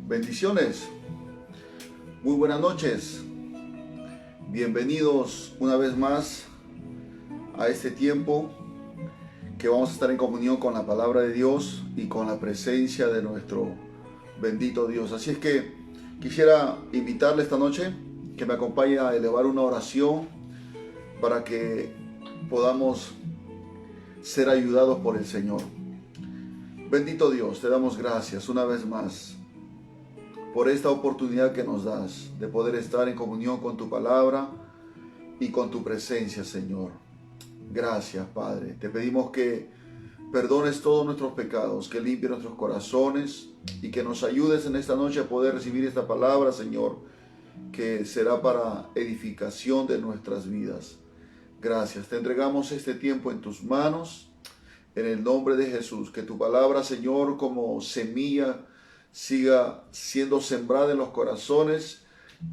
Bendiciones, muy buenas noches, bienvenidos una vez más a este tiempo que vamos a estar en comunión con la palabra de Dios y con la presencia de nuestro bendito Dios. Así es que quisiera invitarle esta noche que me acompañe a elevar una oración para que podamos ser ayudados por el Señor. Bendito Dios, te damos gracias una vez más por esta oportunidad que nos das de poder estar en comunión con tu palabra y con tu presencia, Señor. Gracias, Padre. Te pedimos que perdones todos nuestros pecados, que limpies nuestros corazones y que nos ayudes en esta noche a poder recibir esta palabra, Señor, que será para edificación de nuestras vidas. Gracias. Te entregamos este tiempo en tus manos, en el nombre de Jesús. Que tu palabra, Señor, como semilla, siga siendo sembrada en los corazones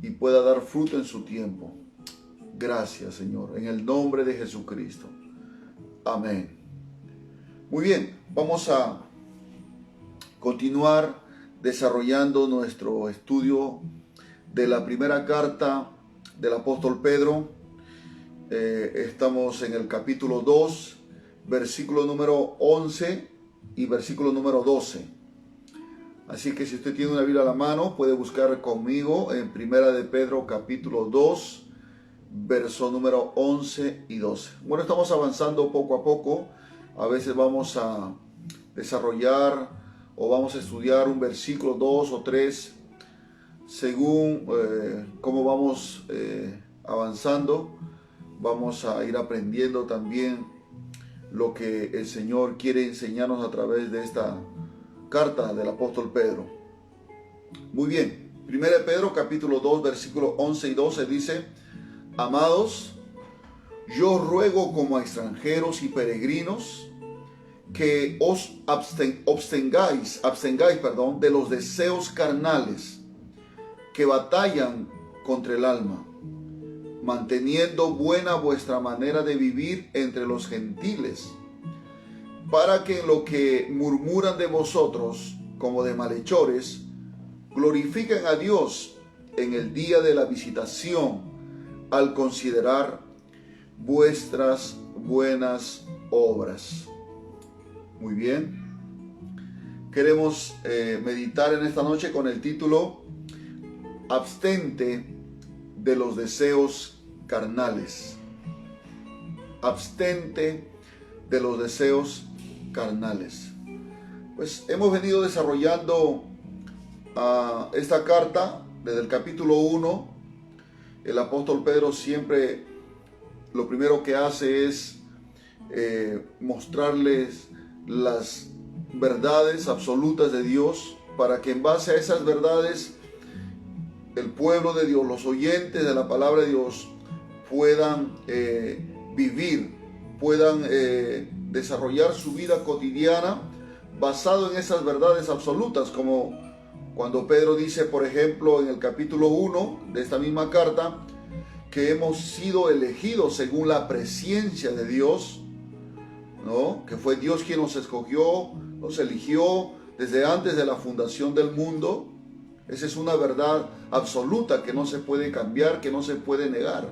y pueda dar fruto en su tiempo. Gracias, Señor, en el nombre de Jesucristo. Amén. Muy bien, vamos a continuar desarrollando nuestro estudio de la primera carta del apóstol Pedro. Estamos en el capítulo 2, versículo número 11 y versículo número 12. Así que si usted tiene una Biblia a la mano, puede buscar conmigo en Primera de Pedro capítulo 2, verso número 11 y 12. Bueno, estamos avanzando poco a poco. A veces vamos a desarrollar o vamos a estudiar un versículo, 2 o 3, según cómo vamos avanzando. Vamos a ir aprendiendo también lo que el Señor quiere enseñarnos a través de esta carta del apóstol Pedro. Muy bien, 1 Pedro capítulo 2 versículos 11 y 12 dice: Amados, yo ruego como a extranjeros y peregrinos que os abstengáis de los deseos carnales que batallan contra el alma, manteniendo buena vuestra manera de vivir entre los gentiles, para que en lo que murmuran de vosotros como de malhechores, glorifiquen a Dios en el día de la visitación, al considerar vuestras buenas obras. Muy bien. Queremos meditar en esta noche con el título: Abstente de los deseos carnales. Abstente de los deseos carnales. Pues hemos venido desarrollando esta carta desde el capítulo 1. El apóstol Pedro siempre lo primero que hace es mostrarles las verdades absolutas de Dios, para que en base a esas verdades el pueblo de Dios, los oyentes de la palabra de Dios, puedan vivir, puedan desarrollar su vida cotidiana basado en esas verdades absolutas, como cuando Pedro dice, por ejemplo, en el capítulo 1 de esta misma carta, que hemos sido elegidos según la presciencia de Dios, ¿no? Que fue Dios quien nos escogió, nos eligió desde antes de la fundación del mundo. Esa es una verdad absoluta que no se puede cambiar, que no se puede negar.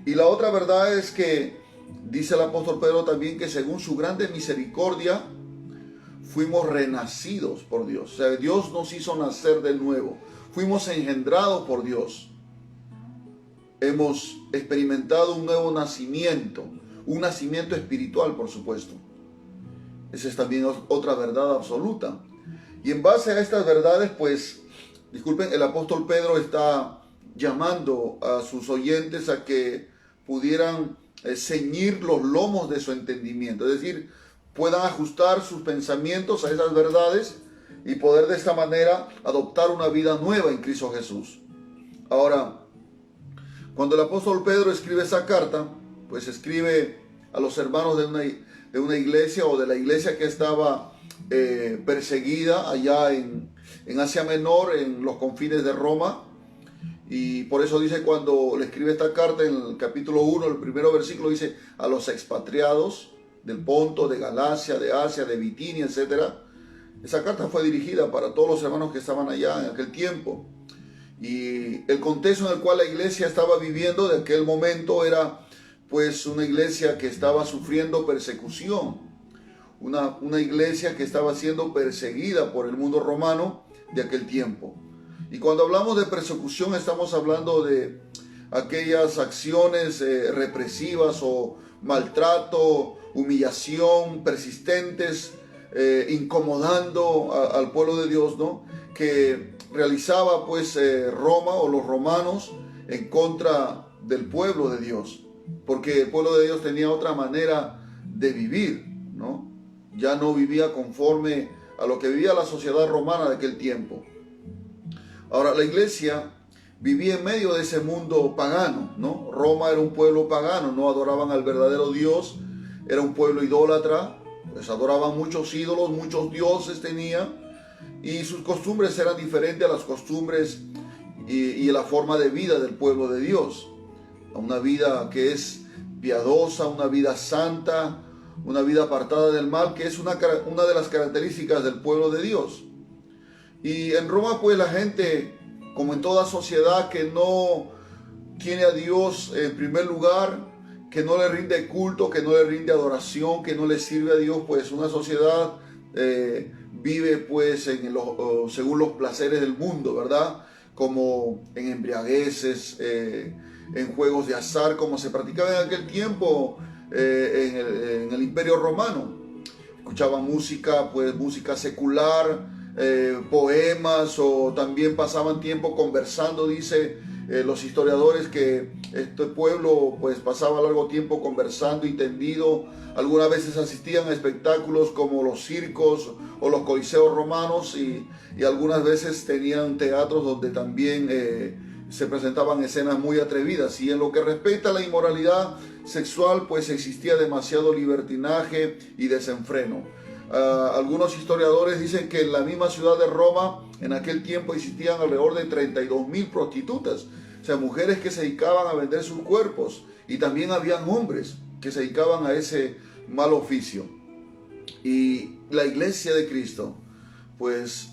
Y la otra verdad es que dice el apóstol Pedro también que según su grande misericordia fuimos renacidos por Dios. O sea, Dios nos hizo nacer de nuevo. Fuimos engendrados por Dios. Hemos experimentado un nuevo nacimiento, un nacimiento espiritual, por supuesto. Esa es también otra verdad absoluta. Y en base a estas verdades, pues, disculpen, el apóstol Pedro está llamando a sus oyentes a que pudieran ceñir los lomos de su entendimiento, es decir, puedan ajustar sus pensamientos a esas verdades y poder de esta manera adoptar una vida nueva en Cristo Jesús. Ahora, cuando el apóstol Pedro escribe esa carta, pues escribe a los hermanos de una iglesia, o de la iglesia que estaba perseguida allá en Asia Menor, en los confines de Roma. Y por eso dice, cuando le escribe esta carta, en el capítulo 1, el primero versículo, dice: a los expatriados del Ponto, de Galacia, de Asia, de Bitinia, etc. Esa carta fue dirigida para todos los hermanos que estaban allá en aquel tiempo. Y el contexto en el cual la iglesia estaba viviendo de aquel momento era pues una iglesia que estaba sufriendo persecución, una iglesia que estaba siendo perseguida por el mundo romano de aquel tiempo. Y cuando hablamos de persecución estamos hablando de aquellas acciones represivas o maltrato, humillación, persistentes, incomodando al pueblo de Dios, ¿no? Que realizaba pues Roma o los romanos en contra del pueblo de Dios, porque el pueblo de Dios tenía otra manera de vivir, ¿no? Ya no vivía conforme a lo que vivía la sociedad romana de aquel tiempo. Ahora, la iglesia vivía en medio de ese mundo pagano, ¿no? Roma era un pueblo pagano, no adoraban al verdadero Dios, era un pueblo idólatra, pues adoraban muchos ídolos, muchos dioses tenía, y sus costumbres eran diferentes a las costumbres y la forma de vida del pueblo de Dios. Una vida que es piadosa, una vida santa, una vida apartada del mal, que es una de las características del pueblo de Dios. Y en Roma pues la gente, como en toda sociedad que no tiene a Dios en primer lugar, que no le rinde culto, que no le rinde adoración, que no le sirve a Dios, pues una sociedad vive pues según los placeres del mundo, ¿verdad? Como en embriagueces, en juegos de azar, como se practicaba en aquel tiempo en el Imperio Romano. Escuchaban música, pues música secular, poemas, o también pasaban tiempo conversando. Dice los historiadores que este pueblo pues pasaba largo tiempo conversando y tendido. Algunas veces asistían a espectáculos como los circos o los coliseos romanos, y algunas veces tenían teatros donde también se presentaban escenas muy atrevidas. Y en lo que respecta a la inmoralidad sexual, pues existía demasiado libertinaje y desenfreno. Algunos historiadores dicen que en la misma ciudad de Roma en aquel tiempo existían alrededor de 32.000 prostitutas, o sea, mujeres que se dedicaban a vender sus cuerpos, y también habían hombres que se dedicaban a ese mal oficio. Y la iglesia de Cristo pues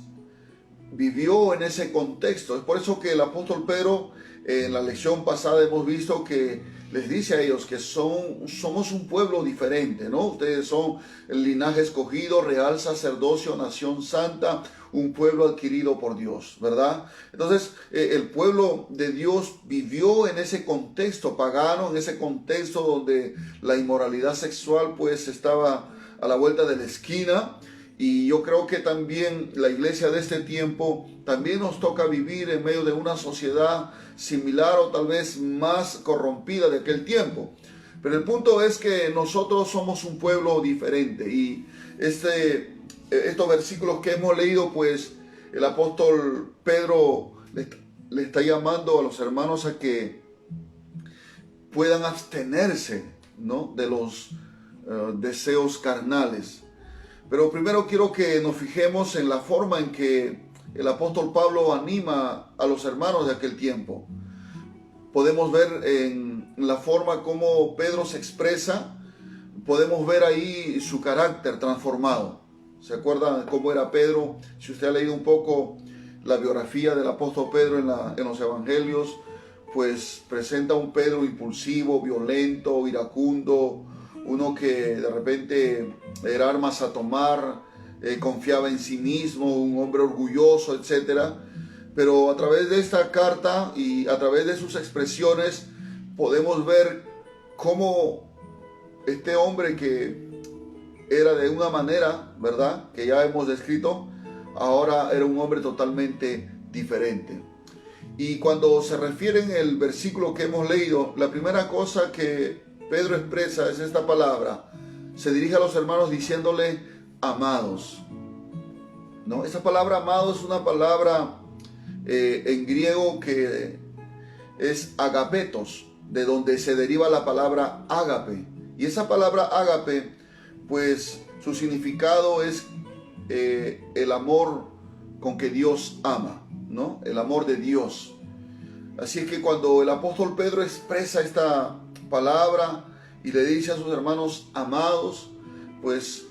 vivió en ese contexto. Es por eso que el apóstol Pedro en la lección pasada hemos visto que les dice a ellos que somos un pueblo diferente, ¿no? Ustedes son el linaje escogido, real sacerdocio, nación santa, un pueblo adquirido por Dios, ¿verdad? Entonces, el pueblo de Dios vivió en ese contexto pagano, en ese contexto donde la inmoralidad sexual pues estaba a la vuelta de la esquina. Y yo creo que también la iglesia de este tiempo también nos toca vivir en medio de una sociedad similar o tal vez más corrompida de aquel tiempo. Pero el punto es que nosotros somos un pueblo diferente, y estos versículos que hemos leído, pues el apóstol Pedro le está llamando a los hermanos a que puedan abstenerse, ¿no?, de los deseos carnales. Pero primero quiero que nos fijemos en la forma en que el apóstol Pablo anima a los hermanos de aquel tiempo. Podemos ver en la forma como Pedro se expresa, podemos ver ahí su carácter transformado. ¿Se acuerdan cómo era Pedro? Si usted ha leído un poco la biografía del apóstol Pedro en los evangelios, pues presenta a un Pedro impulsivo, violento, iracundo, uno que de repente era armas a tomar, confiaba en sí mismo, un hombre orgulloso, etc. Pero a través de esta carta y a través de sus expresiones podemos ver cómo este hombre, que era de una manera, ¿verdad?, que ya hemos descrito, ahora era un hombre totalmente diferente. Y cuando se refiere en el versículo que hemos leído, la primera cosa que Pedro expresa es esta palabra. Se dirige a los hermanos diciéndole amados, ¿no? Esa palabra amados es una palabra en griego que es agapetos, de donde se deriva la palabra ágape. Y esa palabra ágape, pues su significado es el amor con que Dios ama, ¿no? El amor de Dios. Así es que cuando el apóstol Pedro expresa esta palabra y le dice a sus hermanos amados, pues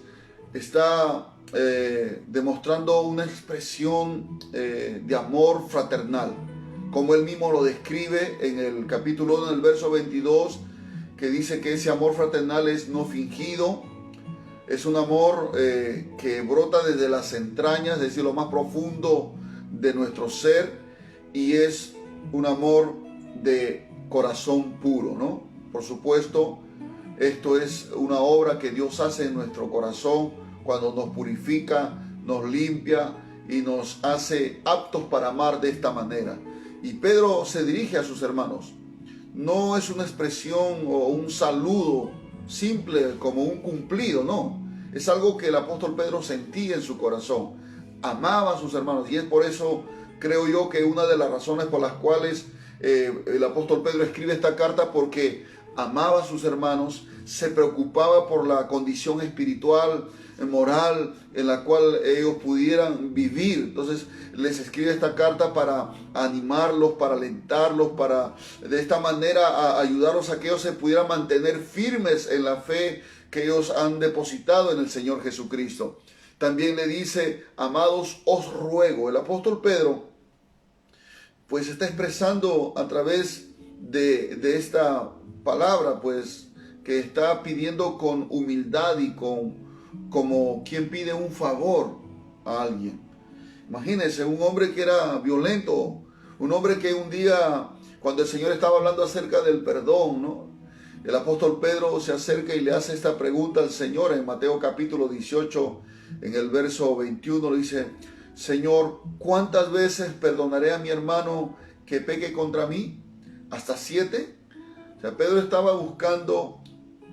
está demostrando una expresión de amor fraternal, como él mismo lo describe en el capítulo 1, en el verso 22, que dice que ese amor fraternal es no fingido, es un amor que brota desde las entrañas, es decir, lo más profundo de nuestro ser, y es un amor de corazón puro, ¿no? Por supuesto, esto es una obra que Dios hace en nuestro corazón cuando nos purifica, nos limpia y nos hace aptos para amar de esta manera. Y Pedro se dirige a sus hermanos. No es una expresión o un saludo simple como un cumplido, no. Es algo que el apóstol Pedro sentía en su corazón. Amaba a sus hermanos, y es por eso, creo yo, que una de las razones por las cuales el apóstol Pedro escribe esta carta, porque amaba a sus hermanos, se preocupaba por la condición espiritual, moral en la cual ellos pudieran vivir. Entonces les escribe esta carta para animarlos, para alentarlos, para de esta manera ayudarlos a que ellos se pudieran mantener firmes en la fe que ellos han depositado en el Señor Jesucristo. También le dice: amados, os ruego. El apóstol Pedro pues está expresando a través de esta palabra, pues, que está pidiendo con humildad y como quien pide un favor a alguien. Imagínense, un hombre que era violento, un hombre que un día, cuando el Señor estaba hablando acerca del perdón, ¿no?, el apóstol Pedro se acerca y le hace esta pregunta al Señor en Mateo capítulo 18, en el verso 21, le dice: Señor, ¿cuántas veces perdonaré a mi hermano que peque contra mí? ¿Hasta 7? O sea, Pedro estaba buscando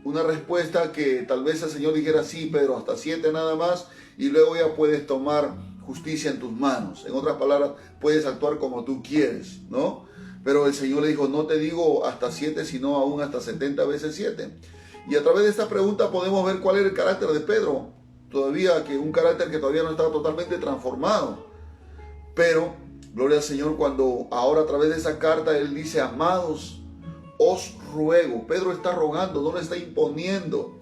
una respuesta que tal vez el Señor dijera: sí, Pedro, hasta 7 nada más, y luego ya puedes tomar justicia en tus manos. En otras palabras, puedes actuar como tú quieres, ¿no? Pero el Señor le dijo: no te digo hasta 7, sino aún hasta 70 veces 7. Y a través de esta pregunta podemos ver cuál era el carácter de Pedro. Todavía, que un carácter que todavía no estaba totalmente transformado. Pero, gloria al Señor, cuando ahora a través de esa carta él dice: amados, os ruego. Pedro está rogando, no le está imponiendo.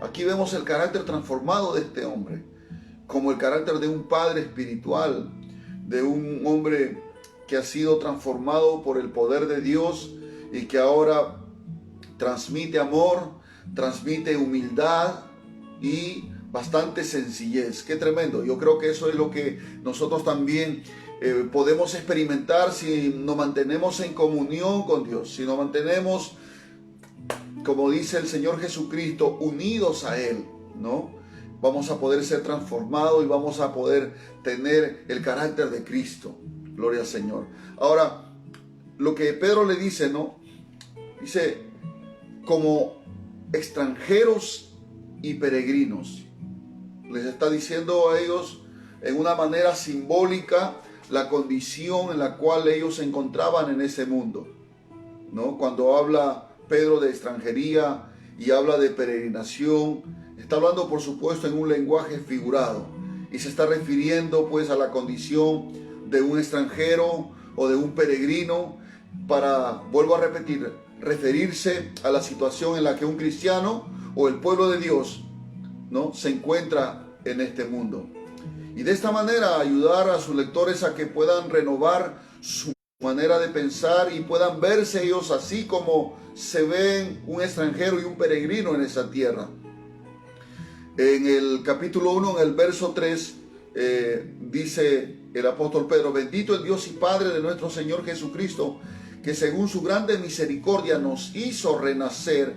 Aquí vemos el carácter transformado de este hombre, como el carácter de un padre espiritual, de un hombre que ha sido transformado por el poder de Dios y que ahora transmite amor, transmite humildad y bastante sencillez. Qué tremendo. Yo creo que eso es lo que nosotros también podemos experimentar si nos mantenemos en comunión con Dios, si nos mantenemos, como dice el Señor Jesucristo, unidos a Él, ¿no? Vamos a poder ser transformados y vamos a poder tener el carácter de Cristo. Gloria al Señor. Ahora, lo que Pedro le dice, ¿no? Dice: como extranjeros y peregrinos. Les está diciendo a ellos en una manera simbólica la condición en la cual ellos se encontraban en ese mundo, ¿no? Cuando habla Pedro de extranjería y habla de peregrinación, está hablando, por supuesto, en un lenguaje figurado, y se está refiriendo pues a la condición de un extranjero o de un peregrino, para, vuelvo a repetir, referirse a la situación en la que un cristiano o el pueblo de Dios, ¿no?, se encuentra en este mundo. Y de esta manera ayudar a sus lectores a que puedan renovar su manera de pensar y puedan verse ellos así como se ven un extranjero y un peregrino en esa tierra. En el capítulo 1, en el verso 3, dice el apóstol Pedro: bendito el Dios y Padre de nuestro Señor Jesucristo, que según su grande misericordia nos hizo renacer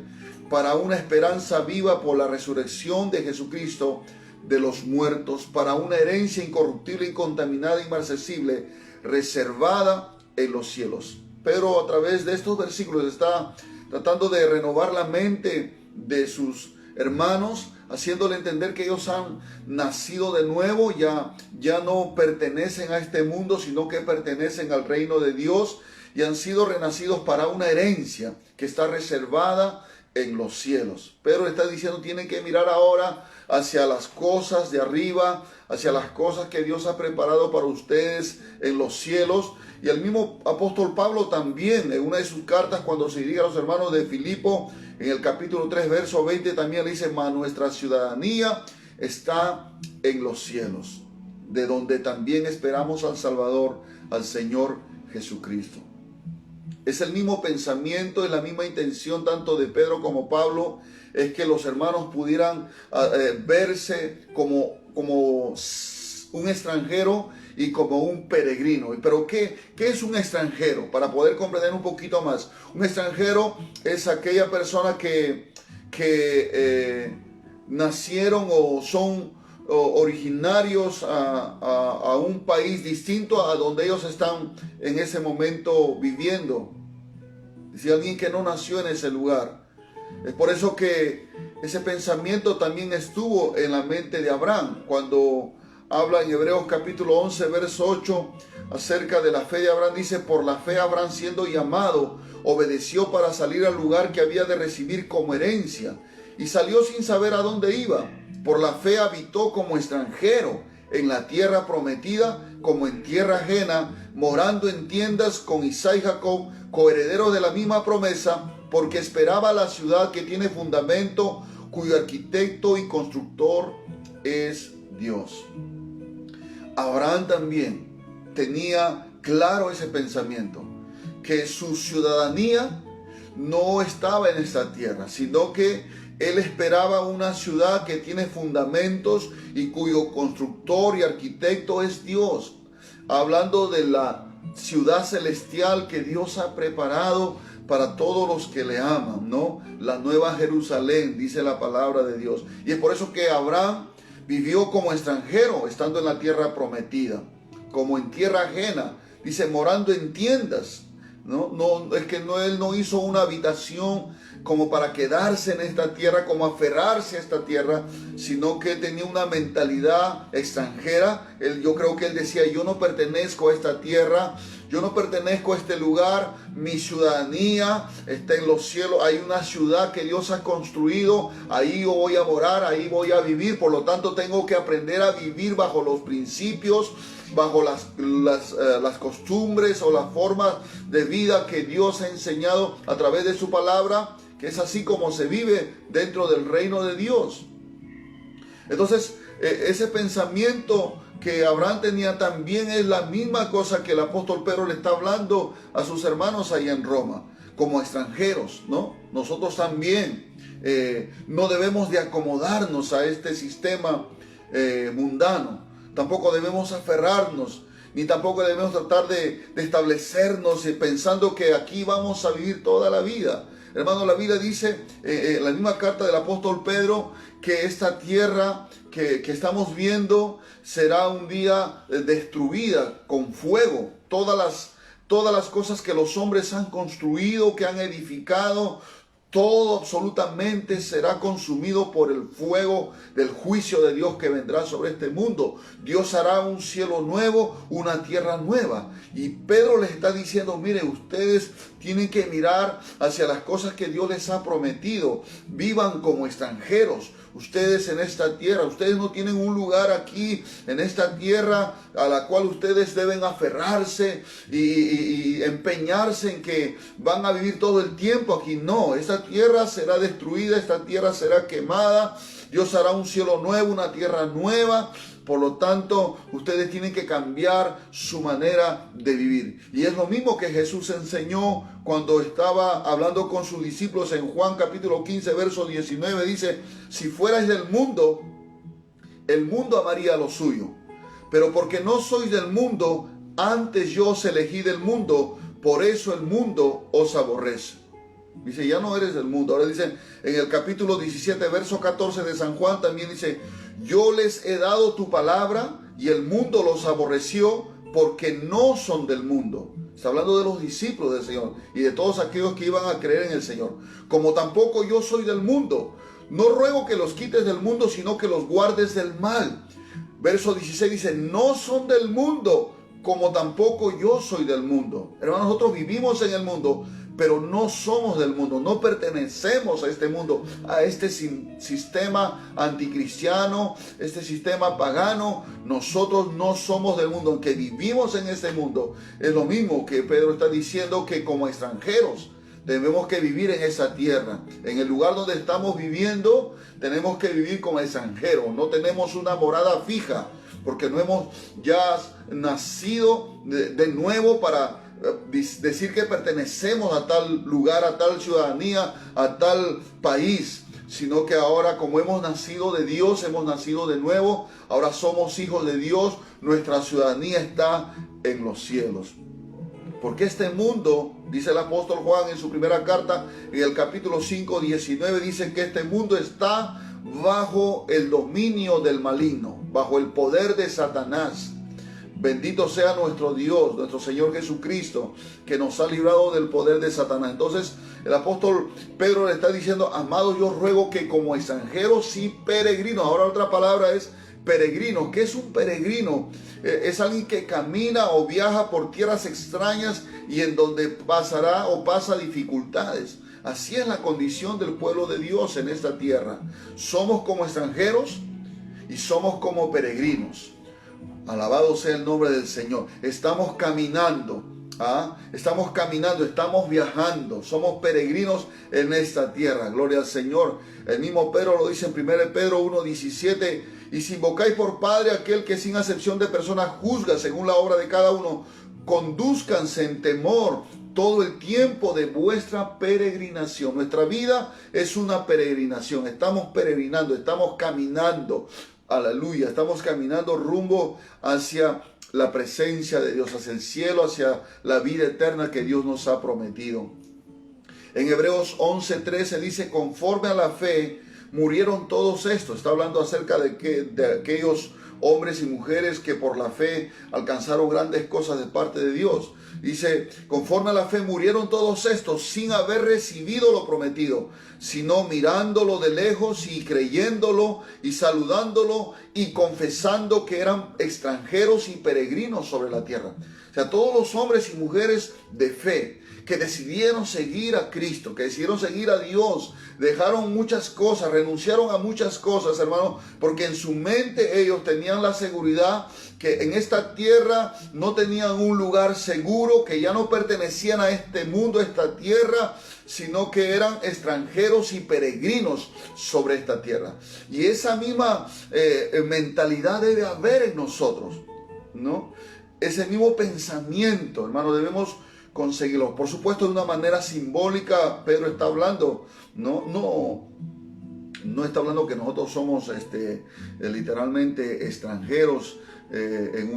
para una esperanza viva por la resurrección de Jesucristo de los muertos, para una herencia incorruptible, incontaminada, inmarcesible, reservada en los cielos. Pedro, a través de estos versículos, está tratando de renovar la mente de sus hermanos, haciéndole entender que ellos han nacido de nuevo, ya no pertenecen a este mundo, sino que pertenecen al reino de Dios y han sido renacidos para una herencia que está reservada en los cielos. Pedro está diciendo: tienen que mirar ahora hacia las cosas de arriba, hacia las cosas que Dios ha preparado para ustedes en los cielos. Y el mismo apóstol Pablo también, en una de sus cartas, cuando se dirige a los hermanos de Filipo, en el capítulo 3, verso 20, también le dice: mas nuestra ciudadanía está en los cielos, de donde también esperamos al Salvador, al Señor Jesucristo. Es el mismo pensamiento, es la misma intención tanto de Pedro como Pablo, es que los hermanos pudieran verse como un extranjero y como un peregrino. Pero ¿qué es un extranjero? Para poder comprender un poquito más. Un extranjero es aquella persona que nacieron o son originarios a un país distinto a donde ellos están en ese momento viviendo. Si alguien que no nació en ese lugar. Es por eso que ese pensamiento también estuvo en la mente de Abraham, cuando habla en Hebreos capítulo 11, verso 8, acerca de la fe de Abraham. Dice: por la fe Abraham, siendo llamado, obedeció para salir al lugar que había de recibir como herencia, y salió sin saber a dónde iba. Por la fe habitó como extranjero en la tierra prometida, como en tierra ajena, morando en tiendas con Isaac y Jacob, coherederos de la misma promesa, porque esperaba la ciudad que tiene fundamento, cuyo arquitecto y constructor es Dios. Abraham también tenía claro ese pensamiento, que su ciudadanía no estaba en esta tierra, sino que él esperaba una ciudad que tiene fundamentos y cuyo constructor y arquitecto es Dios. Hablando de la ciudad celestial que Dios ha preparado para todos los que le aman, ¿no? La nueva Jerusalén, dice la palabra de Dios. Y es por eso que Abraham vivió como extranjero, estando en la tierra prometida, como en tierra ajena, dice, morando en tiendas. No, es que él no hizo una habitación como para quedarse en esta tierra, como aferrarse a esta tierra, sino que tenía una mentalidad extranjera. Yo creo que él decía: yo no pertenezco a esta tierra, yo no pertenezco a este lugar, mi ciudadanía está en los cielos, hay una ciudad que Dios ha construido, ahí yo voy a morar, ahí voy a vivir, por lo tanto tengo que aprender a vivir bajo los principios, bajo las costumbres o las formas de vida que Dios ha enseñado a través de su palabra, que es así como se vive dentro del reino de Dios. Entonces, ese pensamiento que Abraham tenía también es la misma cosa que el apóstol Pedro le está hablando a sus hermanos allá en Roma, como extranjeros, ¿no? Nosotros también no debemos de acomodarnos a este sistema mundano. Tampoco debemos aferrarnos, ni tampoco debemos tratar de establecernos pensando que aquí vamos a vivir toda la vida. Hermano, la Biblia dice, en la misma carta del apóstol Pedro, que esta tierra que estamos viendo será un día destruida con fuego. Todas las cosas que los hombres han construido, que han edificado, todo absolutamente será consumido por el fuego del juicio de Dios que vendrá sobre este mundo. Dios hará un cielo nuevo, una tierra nueva. Y Pedro les está diciendo: mire, ustedes tienen que mirar hacia las cosas que Dios les ha prometido. Vivan como extranjeros. Ustedes en esta tierra, ustedes no tienen un lugar aquí en esta tierra a la cual ustedes deben aferrarse y empeñarse en que van a vivir todo el tiempo aquí. No, esta tierra será destruida, esta tierra será quemada. Dios hará un cielo nuevo, una tierra nueva. Por lo tanto, ustedes tienen que cambiar su manera de vivir. Y es lo mismo que Jesús enseñó cuando estaba hablando con sus discípulos en Juan capítulo 15, verso 19. Dice: si fuerais del mundo, el mundo amaría lo suyo. Pero porque no sois del mundo, antes yo os elegí del mundo, por eso el mundo os aborrece. Dice: ya no eres del mundo. Ahora dice en el capítulo 17, verso 14 de San Juan, también dice: yo les he dado tu palabra y el mundo los aborreció porque no son del mundo. Está hablando de los discípulos del Señor y de todos aquellos que iban a creer en el Señor. Como tampoco yo soy del mundo. No ruego que los quites del mundo, sino que los guardes del mal. Verso 16 dice: no son del mundo, como tampoco yo soy del mundo. Hermanos, nosotros vivimos en el mundo, pero no somos del mundo, no pertenecemos a este mundo, a este sistema anticristiano, este sistema pagano. Nosotros no somos del mundo, aunque vivimos en este mundo. Es lo mismo que Pedro está diciendo, que como extranjeros tenemos que vivir en esa tierra. En el lugar donde estamos viviendo, tenemos que vivir como extranjeros. No tenemos una morada fija, porque no hemos ya nacido de nuevo para decir que pertenecemos a tal lugar, a tal ciudadanía, a tal país, sino que ahora, como hemos nacido de Dios, hemos nacido de nuevo, ahora somos hijos de Dios, nuestra ciudadanía está en los cielos. Porque este mundo, dice el apóstol Juan en su primera carta, en el capítulo 5, 19, dice que este mundo está bajo el dominio del maligno, bajo el poder de Satanás. Bendito sea nuestro Dios, nuestro Señor Jesucristo, que nos ha librado del poder de Satanás. Entonces, el apóstol Pedro le está diciendo: amados, yo ruego que como extranjeros y peregrinos. Ahora otra palabra es peregrino. ¿Qué es un peregrino? Es alguien que camina o viaja por tierras extrañas y en donde pasará o pasa dificultades. Así es la condición del pueblo de Dios en esta tierra. Somos como extranjeros y somos como peregrinos. Alabado sea el nombre del Señor. Estamos caminando. Estamos caminando, estamos viajando. Somos peregrinos en esta tierra. Gloria al Señor. El mismo Pedro lo dice en 1 Pedro 1:17. Y si invocáis por Padre aquel que sin acepción de personas juzga según la obra de cada uno, condúzcanse en temor todo el tiempo de vuestra peregrinación. Nuestra vida es una peregrinación. Estamos peregrinando, estamos caminando. Aleluya, estamos caminando rumbo hacia la presencia de Dios, hacia el cielo, hacia la vida eterna que Dios nos ha prometido. En Hebreos 11:13 dice: conforme a la fe murieron todos estos. Está hablando acerca de aquellos hombres y mujeres que por la fe alcanzaron grandes cosas de parte de Dios. Dice: conforme a la fe murieron todos estos sin haber recibido lo prometido, sino mirándolo de lejos y creyéndolo y saludándolo y confesando que eran extranjeros y peregrinos sobre la tierra. O sea, todos los hombres y mujeres de fe que decidieron seguir a Cristo, que decidieron seguir a Dios, dejaron muchas cosas, renunciaron a muchas cosas, hermano, porque en su mente ellos tenían la seguridad que en esta tierra no tenían un lugar seguro, que ya no pertenecían a este mundo, a esta tierra, sino que eran extranjeros y peregrinos sobre esta tierra. Y esa misma mentalidad debe haber en nosotros, ¿no? Ese mismo pensamiento, hermano, debemos conseguirlo. Por supuesto, de una manera simbólica. Pedro está hablando, no está hablando que nosotros somos literalmente extranjeros en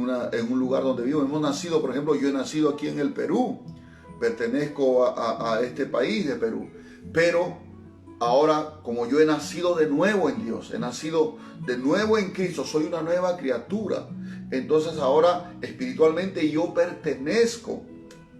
un lugar donde vivo. Hemos nacido, por ejemplo, yo he nacido aquí en el Perú, pertenezco a este país de Perú, pero ahora, como yo he nacido de nuevo en Dios, he nacido de nuevo en Cristo, soy una nueva criatura. Entonces ahora espiritualmente yo pertenezco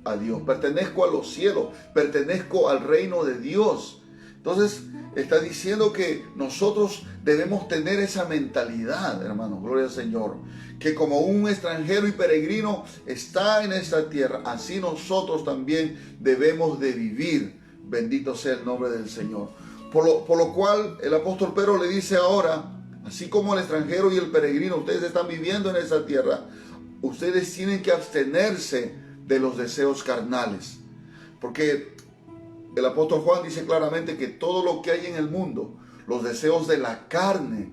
a Dios, pertenezco a los cielos, pertenezco al reino de Dios. Entonces está diciendo que nosotros debemos tener esa mentalidad, hermanos, gloria al Señor, que como un extranjero y peregrino está en esta tierra, así nosotros también debemos de vivir. Bendito sea el nombre del Señor. Por lo cual el apóstol Pedro le dice ahora: así como el extranjero y el peregrino, ustedes están viviendo en esa tierra, ustedes tienen que abstenerse de los deseos carnales. Porque el apóstol Juan dice claramente que todo lo que hay en el mundo, los deseos de la carne,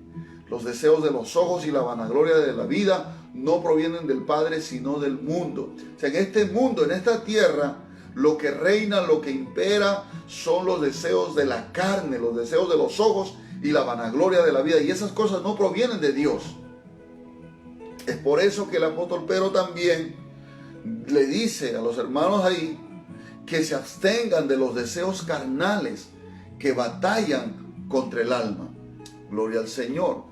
los deseos de los ojos y la vanagloria de la vida, no provienen del Padre, sino del mundo. O sea, en este mundo, en esta tierra, lo que reina, lo que impera son los deseos de la carne, los deseos de los ojos y la vanagloria de la vida. Y esas cosas no provienen de Dios. Es por eso que el apóstol Pedro también le dice a los hermanos ahí que se abstengan de los deseos carnales que batallan contra el alma. Gloria al Señor.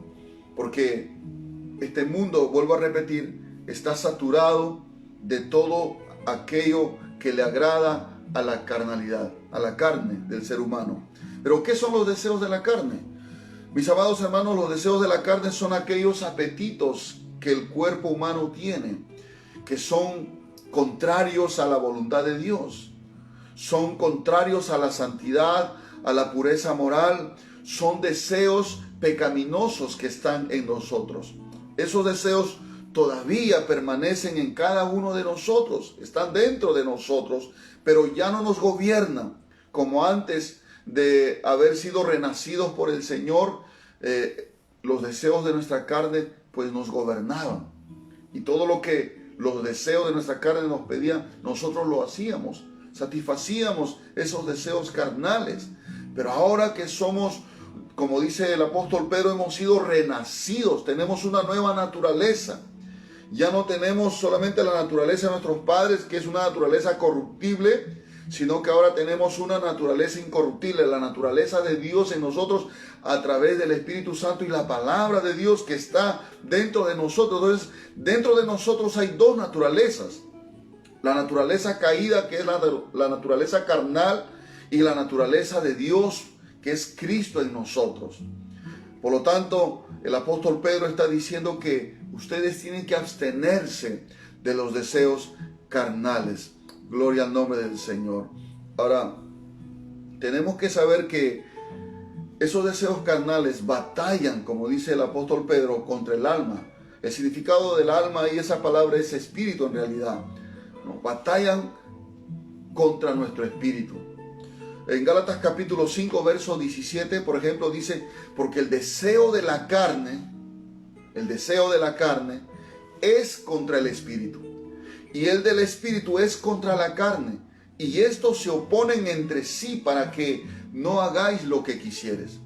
Porque este mundo, vuelvo a repetir, está saturado de todo aquello que le agrada a la carnalidad, a la carne del ser humano. Pero ¿qué son los deseos de la carne? Mis amados hermanos, los deseos de la carne son aquellos apetitos que el cuerpo humano tiene, que son contrarios a la voluntad de Dios, son contrarios a la santidad, a la pureza moral, son deseos pecaminosos que están en nosotros. Esos deseos todavía permanecen en cada uno de nosotros, están dentro de nosotros, pero ya no nos gobiernan. como antes de haber sido renacidos por el Señor, los deseos de nuestra carne pues nos gobernaban. Y todo lo que los deseos de nuestra carne nos pedían, nosotros lo hacíamos. Satisfacíamos esos deseos carnales. Pero ahora que somos, como dice el apóstol Pedro, hemos sido renacidos, tenemos una nueva naturaleza. Ya no tenemos solamente la naturaleza de nuestros padres, que es una naturaleza corruptible, sino que ahora tenemos una naturaleza incorruptible, la naturaleza de Dios en nosotros a través del Espíritu Santo y la palabra de Dios que está dentro de nosotros. Entonces, dentro de nosotros hay dos naturalezas. La naturaleza caída, que es la naturaleza carnal, y la naturaleza de Dios, que es Cristo en nosotros. Por lo tanto, el apóstol Pedro está diciendo que ustedes tienen que abstenerse de los deseos carnales. Gloria al nombre del Señor. Ahora, tenemos que saber que esos deseos carnales batallan, como dice el apóstol Pedro, contra el alma. El significado del alma y esa palabra es espíritu en realidad. ¿No? Batallan contra nuestro espíritu. En Gálatas capítulo 5, verso 17, por ejemplo, dice, porque el deseo de la carne es contra el espíritu, y el del espíritu es contra la carne, y estos se oponen entre sí para que no hagáis lo que quisieres.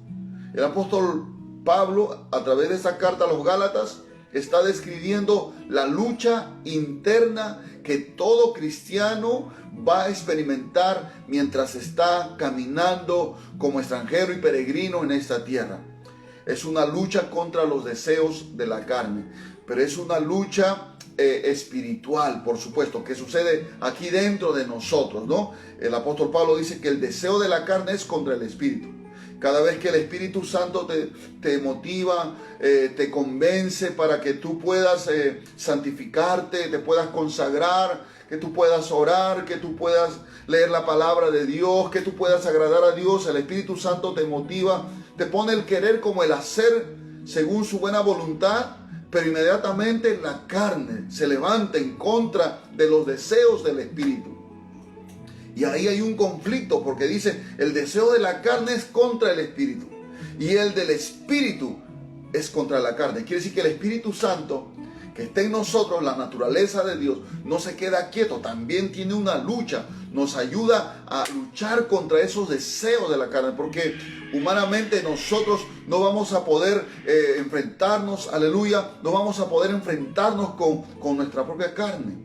El apóstol Pablo, a través de esa carta a los Gálatas, está describiendo la lucha interna que todo cristiano va a experimentar mientras está caminando como extranjero y peregrino en esta tierra. Es una lucha contra los deseos de la carne, pero es una lucha espiritual, por supuesto, que sucede aquí dentro de nosotros, ¿no? El apóstol Pablo dice que el deseo de la carne es contra el espíritu. Cada vez que el Espíritu Santo te motiva, te convence para que tú puedas santificarte, te puedas consagrar, que tú puedas orar, que tú puedas leer la palabra de Dios, que tú puedas agradar a Dios, el Espíritu Santo te motiva, te pone el querer como el hacer según su buena voluntad, pero inmediatamente la carne se levanta en contra de los deseos del Espíritu. Y ahí hay un conflicto, porque dice, el deseo de la carne es contra el Espíritu, y el del Espíritu es contra la carne. Quiere decir que el Espíritu Santo, que está en nosotros, la naturaleza de Dios, no se queda quieto, también tiene una lucha, nos ayuda a luchar contra esos deseos de la carne, porque humanamente nosotros no vamos a poder enfrentarnos, aleluya, no vamos a poder enfrentarnos con nuestra propia carne.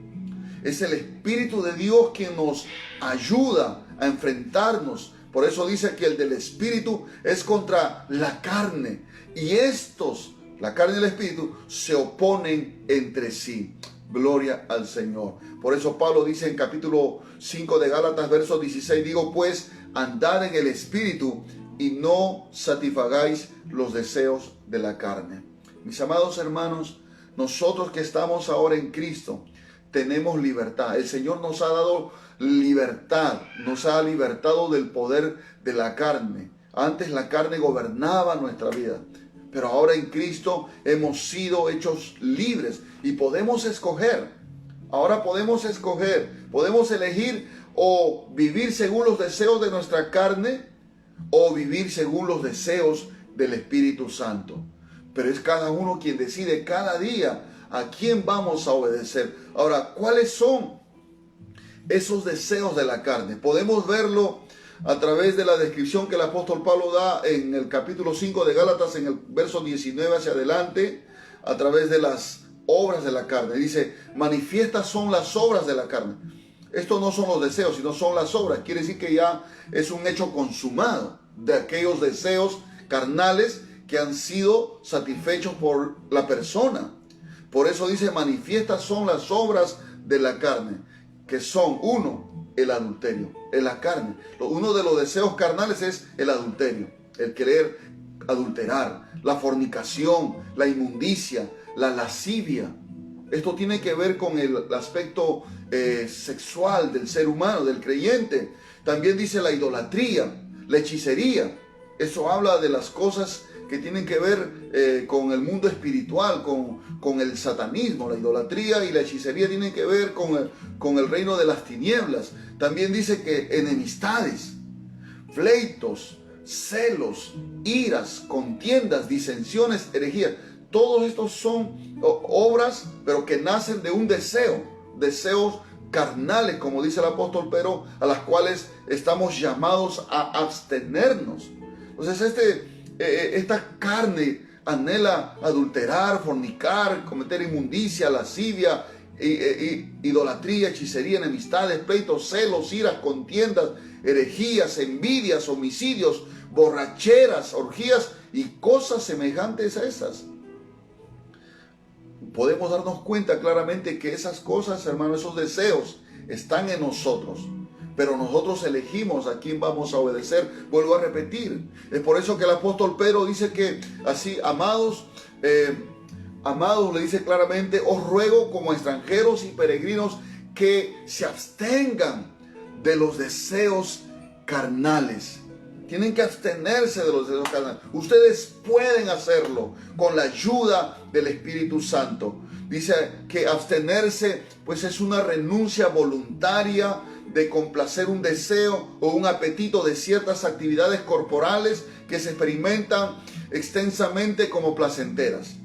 Es el Espíritu de Dios quien nos ayuda a enfrentarnos. Por eso dice que el del Espíritu es contra la carne. Y estos, la carne y el Espíritu, se oponen entre sí. Gloria al Señor. Por eso Pablo dice en capítulo 5 de Gálatas, verso 16, digo pues, andad en el Espíritu y no satisfagáis los deseos de la carne. Mis amados hermanos, nosotros que estamos ahora en Cristo, tenemos libertad. El Señor nos ha dado libertad, nos ha libertado del poder de la carne. Antes la carne gobernaba nuestra vida, pero ahora en Cristo hemos sido hechos libres y podemos escoger. Ahora podemos escoger, podemos elegir o vivir según los deseos de nuestra carne o vivir según los deseos del Espíritu Santo. Pero es cada uno quien decide cada día a quién vamos a obedecer. Ahora, ¿cuáles son esos deseos de la carne? Podemos verlo a través de la descripción que el apóstol Pablo da en el capítulo 5 de Gálatas, en el verso 19 hacia adelante, a través de las obras de la carne. Dice, manifiestas son las obras de la carne. Estos no son los deseos, sino son las obras. Quiere decir que ya es un hecho consumado de aquellos deseos carnales que han sido satisfechos por la persona. Por eso dice, manifiestas son las obras de la carne, que son, uno, el adulterio, en la carne. Uno de los deseos carnales es el adulterio, el querer adulterar, la fornicación, la inmundicia, la lascivia. Esto tiene que ver con el aspecto sexual del ser humano, del creyente. También dice la idolatría, la hechicería. Eso habla de las cosas que tienen que ver con el mundo espiritual, con el satanismo. La idolatría y la hechicería tienen que ver con el reino de las tinieblas. También dice que enemistades. pleitos, celos, iras, contiendas, disensiones, herejías. Todos estos son obras, pero que nacen de un deseo, deseos carnales, como dice el apóstol Pedro, a las cuales estamos llamados a abstenernos. Entonces esta carne anhela adulterar, fornicar, cometer inmundicia, lascivia, idolatría, hechicería, enemistades, pleitos, celos, iras, contiendas, herejías, envidias, homicidios, borracheras, orgías y cosas semejantes a esas. Podemos darnos cuenta claramente que esas cosas, hermanos, esos deseos están en nosotros, pero nosotros elegimos a quién vamos a obedecer. Vuelvo a repetir, es por eso que el apóstol Pedro dice que así, amados, le dice claramente: os ruego como extranjeros y peregrinos que se abstengan de los deseos carnales. Tienen que abstenerse de los deseos carnales. Ustedes pueden hacerlo con la ayuda del Espíritu Santo. Dice que abstenerse pues es una renuncia voluntaria de complacer un deseo o un apetito de ciertas actividades corporales que se experimentan extensamente como placenteras.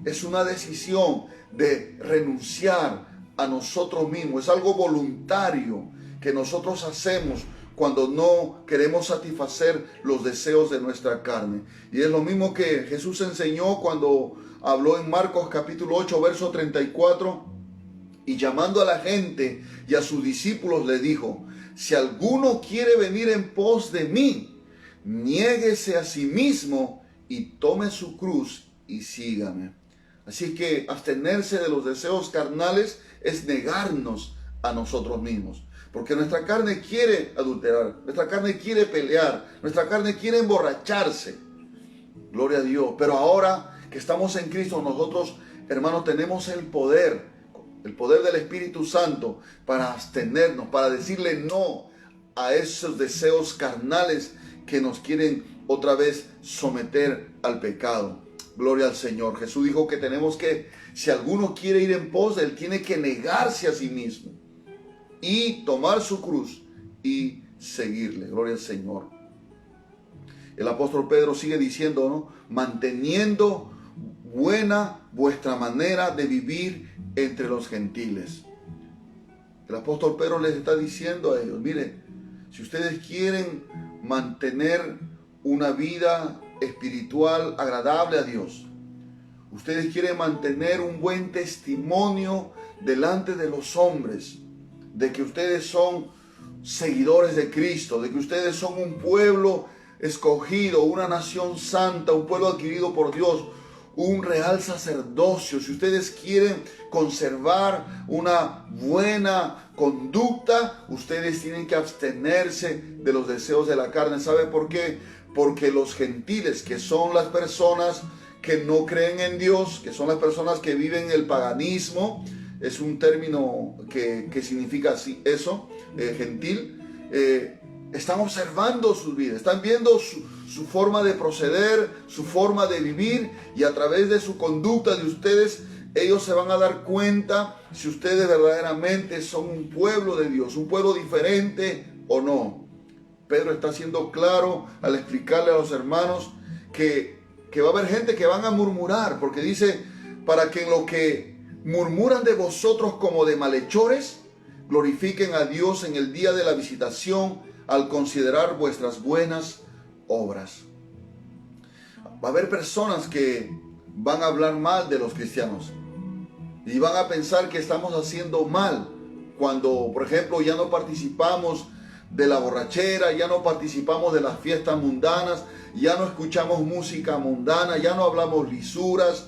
Es una decisión de renunciar a nosotros mismos. Es algo voluntario que nosotros hacemos cuando no queremos satisfacer los deseos de nuestra carne. Y es lo mismo que Jesús enseñó cuando habló en Marcos capítulo 8, verso 34. Y llamando a la gente y a sus discípulos le dijo: si alguno quiere venir en pos de mí, niéguese a sí mismo y tome su cruz y sígame. Así que abstenerse de los deseos carnales es negarnos a nosotros mismos. Porque nuestra carne quiere adulterar, nuestra carne quiere pelear, nuestra carne quiere emborracharse. Gloria a Dios. Pero ahora que estamos en Cristo, nosotros, hermanos, tenemos el poder del Espíritu Santo para abstenernos, para decirle no a esos deseos carnales que nos quieren otra vez someter al pecado. Gloria al Señor. Jesús dijo que tenemos que, si alguno quiere ir en pos de Él, tiene que negarse a sí mismo y tomar su cruz y seguirle. Gloria al Señor. El apóstol Pedro sigue diciendo, ¿no? Manteniendo buena vuestra manera de vivir entre los gentiles. El apóstol Pedro les está diciendo a ellos: miren, si ustedes quieren mantener una vida espiritual agradable a Dios, ustedes quieren mantener un buen testimonio delante de los hombres, de que ustedes son seguidores de Cristo, de que ustedes son un pueblo escogido, una nación santa, un pueblo adquirido por Dios, un real sacerdocio. Si ustedes quieren conservar una buena conducta, ustedes tienen que abstenerse de los deseos de la carne. ¿Sabe por qué? Porque los gentiles, que son las personas que no creen en Dios, que son las personas que viven el paganismo, es un término que significa así, eso, gentil, están observando sus vidas, están viendo su forma de proceder, su forma de vivir, y a través de su conducta de ustedes, ellos se van a dar cuenta si ustedes verdaderamente son un pueblo de Dios, un pueblo diferente o no. Pedro está siendo claro al explicarle a los hermanos que va a haber gente que van a murmurar, porque dice: para que en lo que murmuran de vosotros como de malhechores, glorifiquen a Dios en el día de la visitación al considerar vuestras buenas obras. Va a haber personas que van a hablar mal de los cristianos y van a pensar que estamos haciendo mal cuando, por ejemplo, ya no participamos de la borrachera, ya no participamos de las fiestas mundanas, ya no escuchamos música mundana, ya no hablamos lisuras,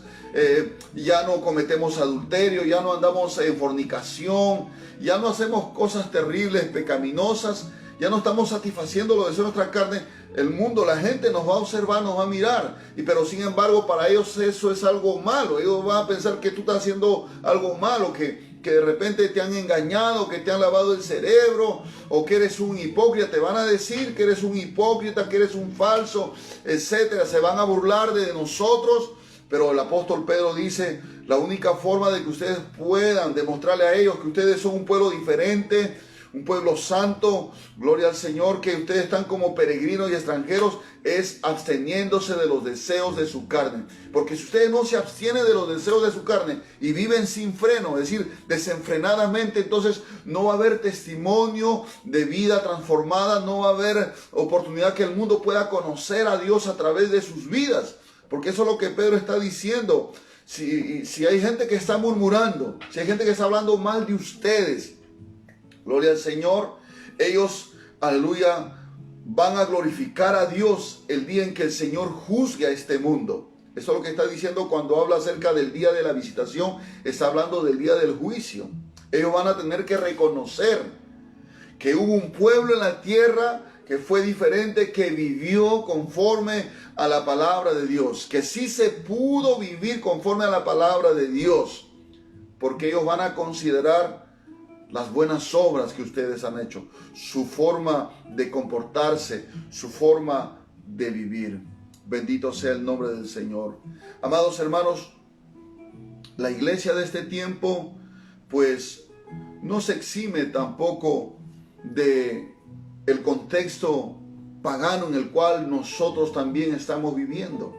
ya no cometemos adulterio, ya no andamos en fornicación, ya no hacemos cosas terribles, pecaminosas, ya no estamos satisfaciendo los deseos de nuestra carne. El mundo, la gente nos va a observar, nos va a mirar, pero sin embargo para ellos eso es algo malo. Ellos van a pensar que tú estás haciendo algo malo, que de repente te han engañado, que te han lavado el cerebro, o que eres un hipócrita. Te van a decir que eres un hipócrita, que eres un falso, etcétera. Se van a burlar de nosotros. Pero el apóstol Pedro dice: la única forma de que ustedes puedan demostrarle a ellos que ustedes son un pueblo diferente, un pueblo santo, gloria al Señor, que ustedes están como peregrinos y extranjeros, es absteniéndose de los deseos de su carne. Porque si ustedes no se abstienen de los deseos de su carne y viven sin freno, es decir, desenfrenadamente, entonces no va a haber testimonio de vida transformada, no va a haber oportunidad que el mundo pueda conocer a Dios a través de sus vidas. Porque eso es lo que Pedro está diciendo. Si hay gente que está murmurando, si hay gente que está hablando mal de ustedes, gloria al Señor, ellos, aleluya, van a glorificar a Dios el día en que el Señor juzgue a este mundo. Eso es lo que está diciendo cuando habla acerca del día de la visitación, está hablando del día del juicio. Ellos van a tener que reconocer que hubo un pueblo en la tierra que fue diferente, que vivió conforme a la palabra de Dios, que sí se pudo vivir conforme a la palabra de Dios, porque ellos van a considerar las buenas obras que ustedes han hecho, su forma de comportarse, su forma de vivir. Bendito sea el nombre del Señor. Amados hermanos, la iglesia de este tiempo, pues, no se exime tampoco de el contexto pagano en el cual nosotros también estamos viviendo.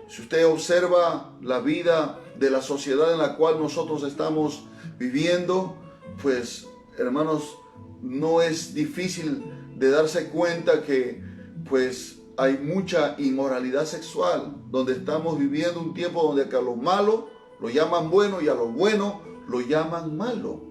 Si usted observa la vida de la sociedad en la cual nosotros estamos viviendo, pues, hermanos, no es difícil de darse cuenta que, pues, hay mucha inmoralidad sexual, donde estamos viviendo un tiempo donde a lo malo lo llaman bueno y a lo bueno lo llaman malo.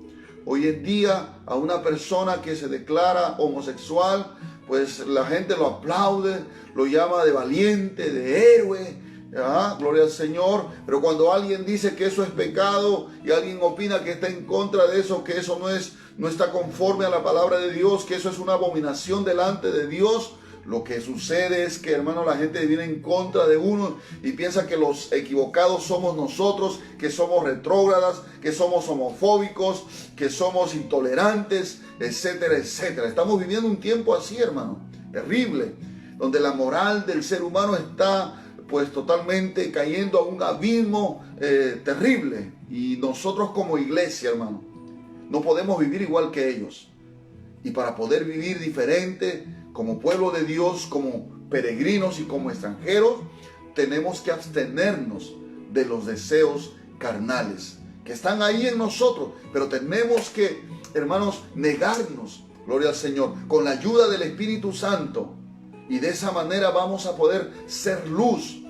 Hoy en día a una persona que se declara homosexual, pues la gente lo aplaude, lo llama de valiente, de héroe, ¿verdad? Gloria al Señor. Pero cuando alguien dice que eso es pecado y alguien opina que está en contra de eso, que eso no está conforme a la palabra de Dios, que eso es una abominación delante de Dios, lo que sucede es que, hermano, la gente viene en contra de uno y piensa que los equivocados somos nosotros, que somos retrógradas, que somos homofóbicos, que somos intolerantes, etcétera, etcétera. Estamos viviendo un tiempo así, hermano, terrible, donde la moral del ser humano está, pues, totalmente cayendo a un abismo terrible. Y nosotros como iglesia, hermano, no podemos vivir igual que ellos. Y para poder vivir diferente, como pueblo de Dios, como peregrinos y como extranjeros, tenemos que abstenernos de los deseos carnales que están ahí en nosotros, pero tenemos que, hermanos, negarnos, gloria al Señor, con la ayuda del Espíritu Santo, y de esa manera vamos a poder ser luz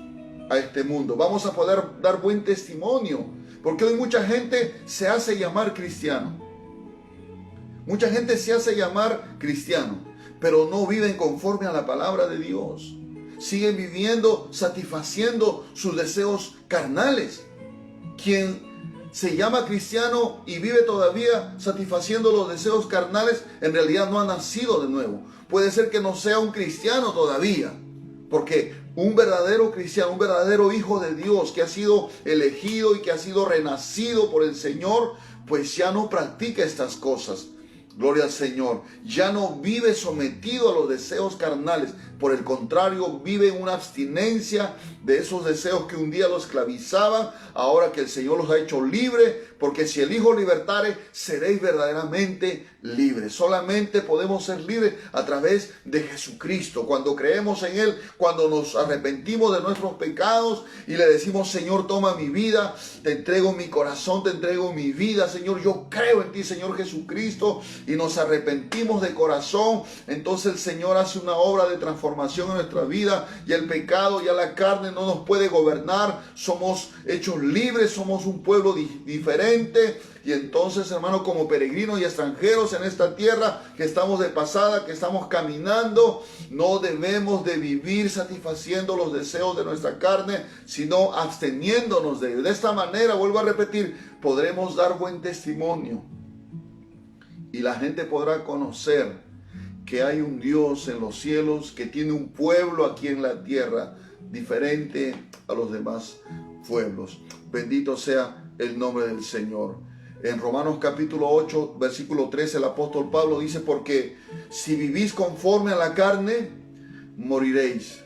a este mundo, vamos a poder dar buen testimonio, porque hoy mucha gente se hace llamar cristiano, mucha gente se hace llamar cristiano, pero no viven conforme a la palabra de Dios. Siguen viviendo, satisfaciendo sus deseos carnales. Quien se llama cristiano y vive todavía satisfaciendo los deseos carnales, en realidad no ha nacido de nuevo. Puede ser que no sea un cristiano todavía, porque un verdadero cristiano, un verdadero hijo de Dios que ha sido elegido y que ha sido renacido por el Señor, pues ya no practica estas cosas. Gloria al Señor. Ya no vive sometido a los deseos carnales. Por el contrario, vive una abstinencia de esos deseos que un día lo esclavizaban. Ahora que el Señor los ha hecho libres. Porque si el Hijo libertare, seréis verdaderamente libres. Solamente podemos ser libres a través de Jesucristo. Cuando creemos en Él, cuando nos arrepentimos de nuestros pecados y le decimos: Señor, toma mi vida, te entrego mi corazón, te entrego mi vida. Señor, yo creo en ti, Señor Jesucristo. Y nos arrepentimos de corazón, entonces el Señor hace una obra de transformación en nuestra vida, y el pecado, ya la carne no nos puede gobernar. Somos hechos libres, somos un pueblo diferente, y entonces, hermano, como peregrinos y extranjeros en esta tierra, que estamos de pasada, que estamos caminando, no debemos de vivir satisfaciendo los deseos de nuestra carne, sino absteniéndonos de ellos. De esta manera, vuelvo a repetir, podremos dar buen testimonio. Y la gente podrá conocer que hay un Dios en los cielos, que tiene un pueblo aquí en la tierra diferente a los demás pueblos. Bendito sea el nombre del Señor. En Romanos capítulo 8, versículo 13, el apóstol Pablo dice: porque si vivís conforme a la carne, moriréis.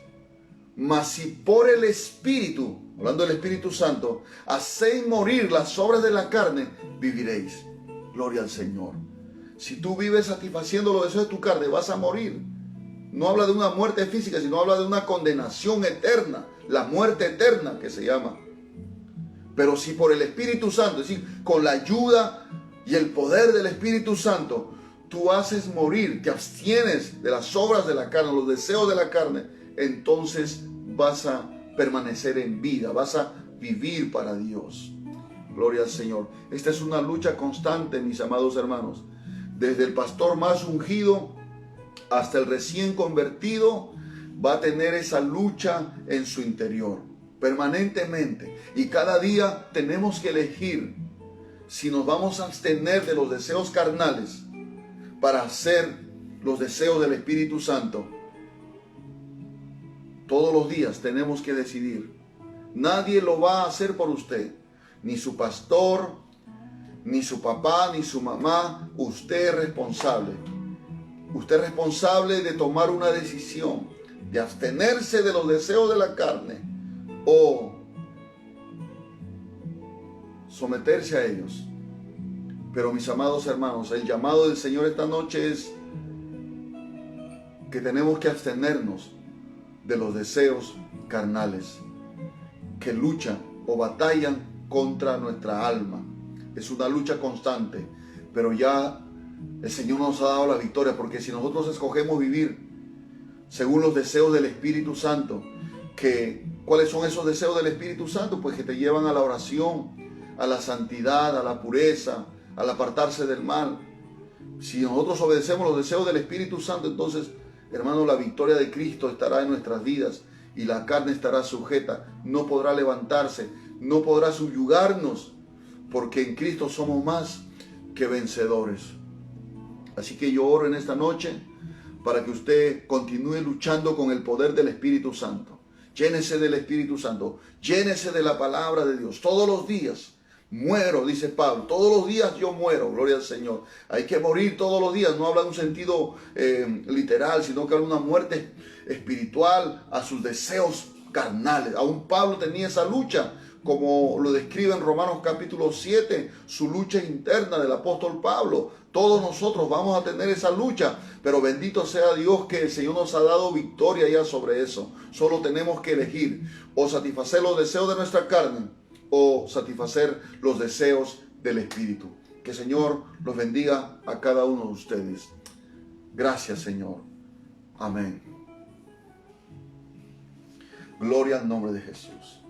Mas si por el Espíritu, hablando del Espíritu Santo, hacéis morir las obras de la carne, viviréis. Gloria al Señor. Si tú vives satisfaciendo los deseos de tu carne, vas a morir. No habla de una muerte física, sino habla de una condenación eterna, la muerte eterna que se llama. Pero si por el Espíritu Santo, es decir, con la ayuda y el poder del Espíritu Santo, tú haces morir, te abstienes de las obras de la carne, los deseos de la carne, entonces vas a permanecer en vida, vas a vivir para Dios. Gloria al Señor. Esta es una lucha constante, mis amados hermanos. Desde el pastor más ungido hasta el recién convertido va a tener esa lucha en su interior, permanentemente. Y cada día tenemos que elegir si nos vamos a abstener de los deseos carnales para hacer los deseos del Espíritu Santo. Todos los días tenemos que decidir. Nadie lo va a hacer por usted. Ni su pastor, ni su papá, ni su mamá. Usted es responsable. Usted es responsable de tomar una decisión, de abstenerse de los deseos de la carne o someterse a ellos. Pero mis amados hermanos, el llamado del Señor esta noche es que tenemos que abstenernos de los deseos carnales que luchan o batallan contra nuestra alma. Es una lucha constante, pero ya el Señor nos ha dado la victoria, porque si nosotros escogemos vivir según los deseos del Espíritu Santo, ¿cuáles son esos deseos del Espíritu Santo? Pues que te llevan a la oración, a la santidad, a la pureza, al apartarse del mal. Si nosotros obedecemos los deseos del Espíritu Santo, entonces, hermano, la victoria de Cristo estará en nuestras vidas y la carne estará sujeta, no podrá levantarse, no podrá subyugarnos, porque en Cristo somos más que vencedores. Así que yo oro en esta noche para que usted continúe luchando con el poder del Espíritu Santo. Llénese del Espíritu Santo, llénese de la palabra de Dios. Todos los días muero, dice Pablo, todos los días yo muero, gloria al Señor. Hay que morir todos los días, no habla de un sentido literal, sino que habla de una muerte espiritual a sus deseos carnales. Aún Pablo tenía esa lucha, como lo describe en Romanos capítulo 7, su lucha interna del apóstol Pablo. Todos nosotros vamos a tener esa lucha, pero bendito sea Dios que el Señor nos ha dado victoria ya sobre eso. Solo tenemos que elegir o satisfacer los deseos de nuestra carne o satisfacer los deseos del Espíritu. Que el Señor los bendiga a cada uno de ustedes. Gracias, Señor. Amén. Gloria al nombre de Jesús.